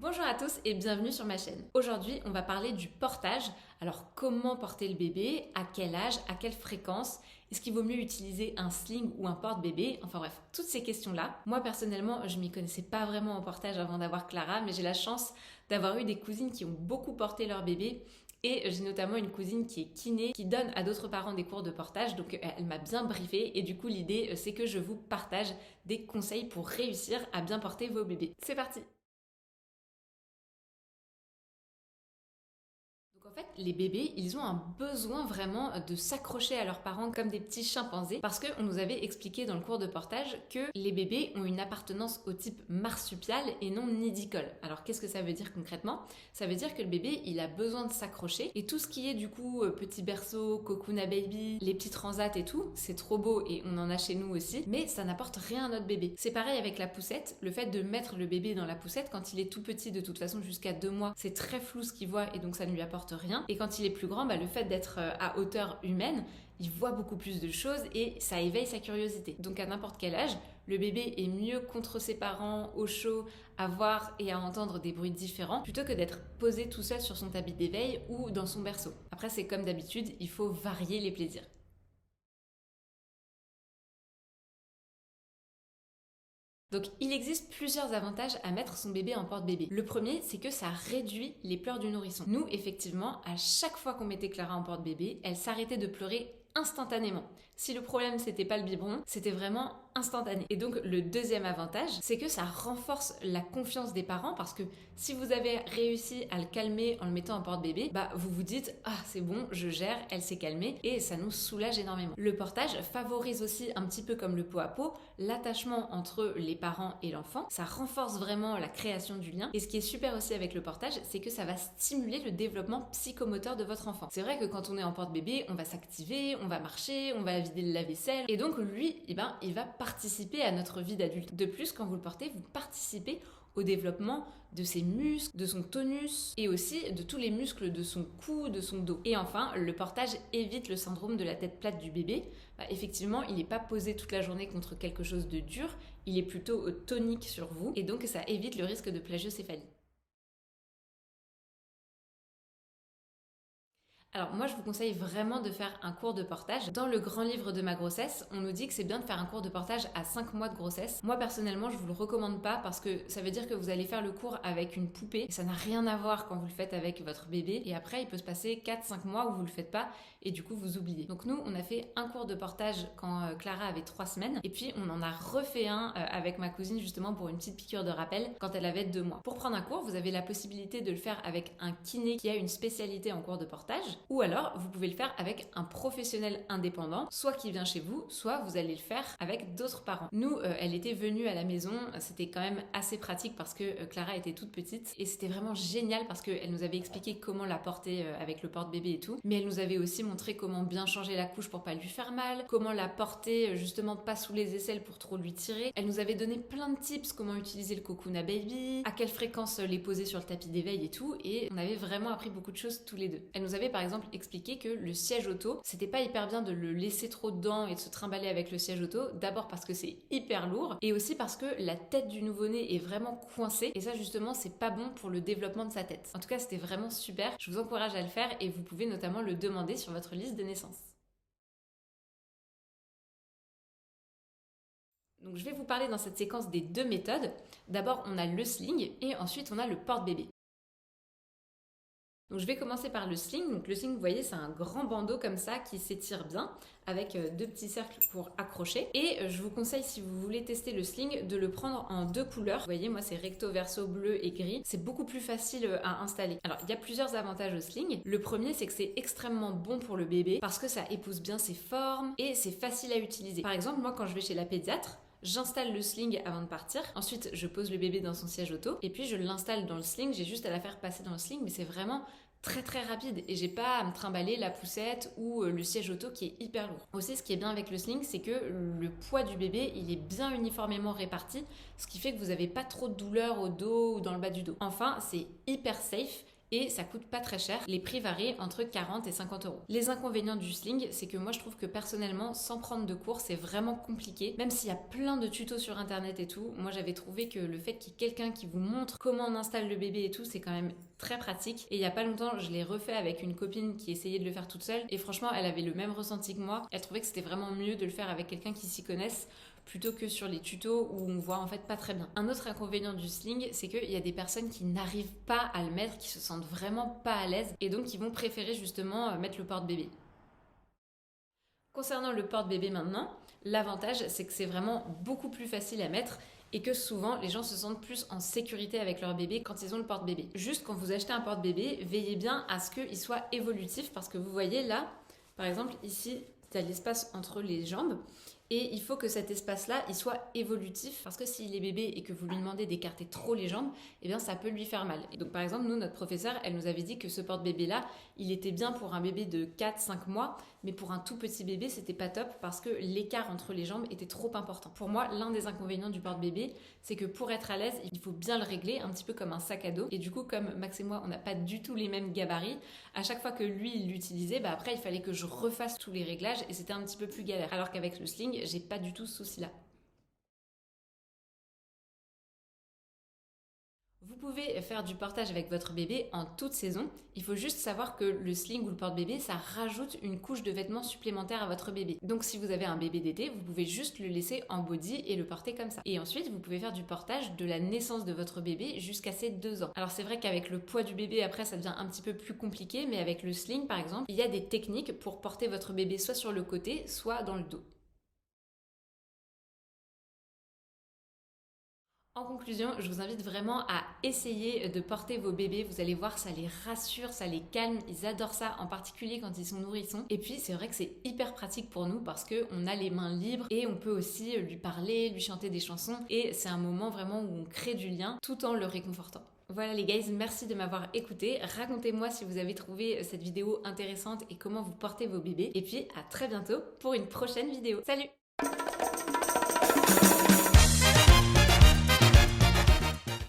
Bonjour à tous et bienvenue sur ma chaîne. Aujourd'hui, on va parler du portage. Alors, comment porter le bébé, à quel âge, à quelle fréquence, est-ce qu'il vaut mieux utiliser un sling ou un porte-bébé? Enfin bref, toutes ces questions-là. Moi, personnellement, je m'y connaissais pas vraiment en portage avant d'avoir Clara, mais j'ai la chance d'avoir eu des cousines qui ont beaucoup porté leur bébé. Et j'ai notamment une cousine qui est kiné, qui donne à d'autres parents des cours de portage, donc elle m'a bien briefée. Et du coup, l'idée, c'est que je vous partage des conseils pour réussir à bien porter vos bébés. C'est parti! En fait, les bébés, ils ont un besoin vraiment de s'accrocher à leurs parents comme des petits chimpanzés parce qu'on nous avait expliqué dans le cours de portage que les bébés ont une appartenance au type marsupial et non nidicole. Alors qu'est-ce que ça veut dire concrètement? Ça veut dire que le bébé, il a besoin de s'accrocher et tout ce qui est du coup petit berceau, cocoon à baby, les petits transats et tout, c'est trop beau et on en a chez nous aussi, mais ça n'apporte rien à notre bébé. C'est pareil avec la poussette, le fait de mettre le bébé dans la poussette quand il est tout petit, de toute façon jusqu'à 2 mois, c'est très flou ce qu'il voit et donc ça ne lui apporte rien. Et quand il est plus grand, le fait d'être à hauteur humaine, il voit beaucoup plus de choses et ça éveille sa curiosité. Donc à n'importe quel âge, le bébé est mieux contre ses parents, au chaud, à voir et à entendre des bruits différents, plutôt que d'être posé tout seul sur son tapis d'éveil ou dans son berceau. Après, c'est comme d'habitude, il faut varier les plaisirs. Donc il existe plusieurs avantages à mettre son bébé en porte-bébé. Le premier, c'est que ça réduit les pleurs du nourrisson. Nous, effectivement, à chaque fois qu'on mettait Clara en porte-bébé, elle s'arrêtait de pleurer instantanément. Si le problème c'était pas le biberon, c'était vraiment instantané. Et donc le deuxième avantage, c'est que ça renforce la confiance des parents parce que si vous avez réussi à le calmer en le mettant en porte-bébé, vous vous dites ah c'est bon, je gère, elle s'est calmée et ça nous soulage énormément. Le portage favorise aussi un petit peu comme le pot à pot l'attachement entre les parents et l'enfant. Ça renforce vraiment la création du lien. Et ce qui est super aussi avec le portage, c'est que ça va stimuler le développement psychomoteur de votre enfant. C'est vrai que quand on est en porte-bébé, on va s'activer, on va marcher, on va vider le lave-vaisselle. Et donc lui, il va participer à notre vie d'adulte. De plus, quand vous le portez, vous participez au développement de ses muscles, de son tonus et aussi de tous les muscles de son cou, de son dos. Et enfin, le portage évite le syndrome de la tête plate du bébé. Effectivement, il n'est pas posé toute la journée contre quelque chose de dur, il est plutôt tonique sur vous et donc ça évite le risque de plagiocéphalie. Alors moi je vous conseille vraiment de faire un cours de portage. Dans le grand livre de ma grossesse, on nous dit que c'est bien de faire un cours de portage à 5 mois de grossesse. Moi personnellement je vous le recommande pas parce que ça veut dire que vous allez faire le cours avec une poupée. Et ça n'a rien à voir quand vous le faites avec votre bébé. Et après il peut se passer 4-5 mois où vous le faites pas et du coup vous oubliez. Donc nous on a fait un cours de portage quand Clara avait 3 semaines et puis on en a refait un avec ma cousine justement pour une petite piqûre de rappel quand elle avait 2 mois. Pour prendre un cours, vous avez la possibilité de le faire avec un kiné qui a une spécialité en cours de portage. Ou alors, vous pouvez le faire avec un professionnel indépendant, soit qui vient chez vous, soit vous allez le faire avec d'autres parents. Nous, elle était venue à la maison, c'était quand même assez pratique parce que Clara était toute petite et c'était vraiment génial parce qu'elle nous avait expliqué comment la porter avec le porte-bébé et tout, mais elle nous avait aussi montré comment bien changer la couche pour pas lui faire mal, comment la porter justement pas sous les aisselles pour trop lui tirer. Elle nous avait donné plein de tips, comment utiliser le cocoon à baby, à quelle fréquence les poser sur le tapis d'éveil et tout, et on avait vraiment appris beaucoup de choses tous les deux. Elle nous avait par exemple expliqué que le siège auto, c'était pas hyper bien de le laisser trop dedans et de se trimballer avec le siège auto, d'abord parce que c'est hyper lourd et aussi parce que la tête du nouveau-né est vraiment coincée et ça justement c'est pas bon pour le développement de sa tête. En tout cas c'était vraiment super, je vous encourage à le faire et vous pouvez notamment le demander sur votre liste de naissance. Donc je vais vous parler dans cette séquence des deux méthodes. D'abord on a le sling et ensuite on a le porte-bébé. Donc je vais commencer par le sling. Donc le sling, vous voyez, c'est un grand bandeau comme ça qui s'étire bien avec deux petits cercles pour accrocher. Et je vous conseille, si vous voulez tester le sling, de le prendre en 2 couleurs. Vous voyez, moi c'est recto verso bleu et gris. C'est beaucoup plus facile à installer. Alors il y a plusieurs avantages au sling. Le premier, c'est que c'est extrêmement bon pour le bébé parce que ça épouse bien ses formes et c'est facile à utiliser. Par exemple, moi quand je vais chez la pédiatre, j'installe le sling avant de partir. Ensuite, je pose le bébé dans son siège auto et puis je l'installe dans le sling. J'ai juste à la faire passer dans le sling, mais c'est vraiment très très rapide et j'ai pas à me trimballer la poussette ou le siège auto qui est hyper lourd. Aussi, ce qui est bien avec le sling, c'est que le poids du bébé, il est bien uniformément réparti, ce qui fait que vous n'avez pas trop de douleur au dos ou dans le bas du dos. Enfin, c'est hyper safe et ça coûte pas très cher. Les prix varient entre 40 et 50 euros. Les inconvénients du sling, c'est que moi je trouve que personnellement, sans prendre de cours, c'est vraiment compliqué. Même s'il y a plein de tutos sur internet et tout, moi j'avais trouvé que le fait qu'il y ait quelqu'un qui vous montre comment on installe le bébé et tout, c'est quand même très pratique. Et il y a pas longtemps, je l'ai refait avec une copine qui essayait de le faire toute seule et franchement, elle avait le même ressenti que moi. Elle trouvait que c'était vraiment mieux de le faire avec quelqu'un qui s'y connaisse plutôt que sur les tutos où on voit en fait pas très bien. Un autre inconvénient du sling, c'est qu'il y a des personnes qui n'arrivent pas à le mettre, qui se sentent vraiment pas à l'aise et donc qui vont préférer justement mettre le porte-bébé. Concernant le porte-bébé maintenant, l'avantage c'est que c'est vraiment beaucoup plus facile à mettre et que souvent les gens se sentent plus en sécurité avec leur bébé quand ils ont le porte-bébé. Juste quand vous achetez un porte-bébé, veillez bien à ce qu'il soit évolutif parce que vous voyez là, par exemple ici, il y a l'espace entre les jambes et il faut que cet espace-là, il soit évolutif parce que s'il est bébé et que vous lui demandez d'écarter trop les jambes, eh bien ça peut lui faire mal. Et donc par exemple, nous, notre professeur, elle nous avait dit que ce porte-bébé-là, il était bien pour un bébé de 4-5 mois, mais pour un tout petit bébé, c'était pas top parce que l'écart entre les jambes était trop important. Pour moi, l'un des inconvénients du porte-bébé, c'est que pour être à l'aise, il faut bien le régler, un petit peu comme un sac à dos. Et du coup, comme Max et moi, on n'a pas du tout les mêmes gabarits, à chaque fois que lui, il l'utilisait, après, il fallait que je refasse tous les réglages et c'était un petit peu plus galère. Alors qu'avec le sling, j'ai pas du tout ce souci-là. Vous pouvez faire du portage avec votre bébé en toute saison. Il faut juste savoir que le sling ou le porte-bébé, ça rajoute une couche de vêtements supplémentaires à votre bébé. Donc si vous avez un bébé d'été, vous pouvez juste le laisser en body et le porter comme ça. Et ensuite, vous pouvez faire du portage de la naissance de votre bébé jusqu'à ses 2 ans. Alors c'est vrai qu'avec le poids du bébé, après, ça devient un petit peu plus compliqué, mais avec le sling, par exemple, il y a des techniques pour porter votre bébé soit sur le côté, soit dans le dos. En conclusion, je vous invite vraiment à essayer de porter vos bébés. Vous allez voir, ça les rassure, ça les calme. Ils adorent ça, en particulier quand ils sont nourrissons. Et puis, c'est vrai que c'est hyper pratique pour nous parce qu'on a les mains libres et on peut aussi lui parler, lui chanter des chansons. Et c'est un moment vraiment où on crée du lien tout en le réconfortant. Voilà les guys, merci de m'avoir écouté. Racontez-moi si vous avez trouvé cette vidéo intéressante et comment vous portez vos bébés. Et puis, à très bientôt pour une prochaine vidéo. Salut!